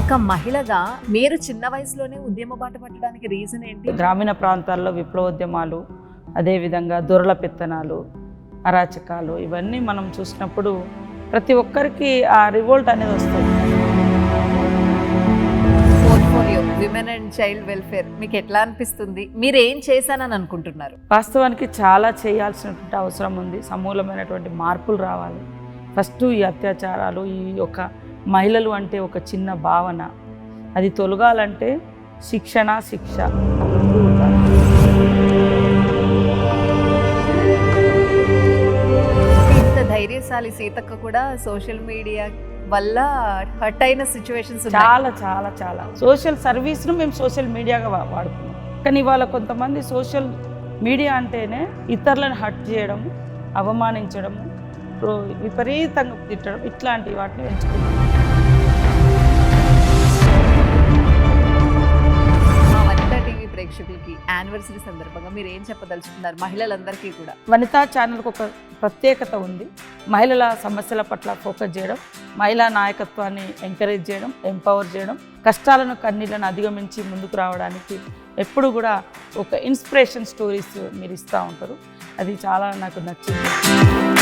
ఒక మహిళగా మీరు చిన్న వయసులోనే ఉద్యమ బాట పట్టడానికి రీజన్ ఏంటి? గ్రామీణ ప్రాంతాల్లో విప్లవోద్యమాలు, అదేవిధంగా దొరల పెత్తనాలు, అరాచకాలు ఇవన్నీ మనం చూసినప్పుడు ప్రతి ఒక్కరికి ఆ రివోల్ట్ అనేది వస్తుంది. Portfolio women and child welfare మీకు ఎట్లా అనిపిస్తుంది? మీరు ఏం చేశానని అనుకుంటున్నారు? వాస్తవానికి చాలా చేయాల్సినటువంటి అవసరం ఉంది. సమూలమైనటువంటి మార్పులు రావాలి. ఫస్ట్ ఈ అత్యాచారాలు, ఈ యొక్క మహిళలు అంటే ఒక చిన్న భావన, అది తొలగాలంటే శిక్షణ, శిక్ష రెండు ఉండాలి. ఇంత ధైర్యశాలి సీతక్క కూడా సోషల్ మీడియా వల్ల హర్ట్ అయిన సిచ్యువేషన్స్ చాలా చాలా చాలా సోషల్ సర్వీస్ను మేము సోషల్ మీడియాగా వాడుతున్నాం. కానీ ఇవాళ కొంతమంది సోషల్ మీడియా అంటేనే ఇతరులను హర్ట్ చేయడం, అవమానించడము, విపరీతంగా తిట్టడం, ఇట్లాంటి వాటిని ఎంచుకుంటున్నాం. వనితా టీవీ ప్రేక్షకులకి యానివర్సరీ సందర్భంగా మీరు ఏం చెప్పదలుచుకున్నారు? మహిళలందరికీ కూడా వనితా ఛానల్కి ఒక ప్రత్యేకత ఉంది. మహిళల సమస్యల పట్ల ఫోకస్ చేయడం, మహిళా నాయకత్వాన్ని ఎంకరేజ్ చేయడం, ఎంపవర్ చేయడం, కష్టాలను కన్నీళ్లను అధిగమించి ముందుకు రావడానికి ఎప్పుడు కూడా ఒక ఇన్స్పిరేషన్ స్టోరీస్ మీరు ఇస్తూ ఉంటారు. అది చాలా నాకు నచ్చింది.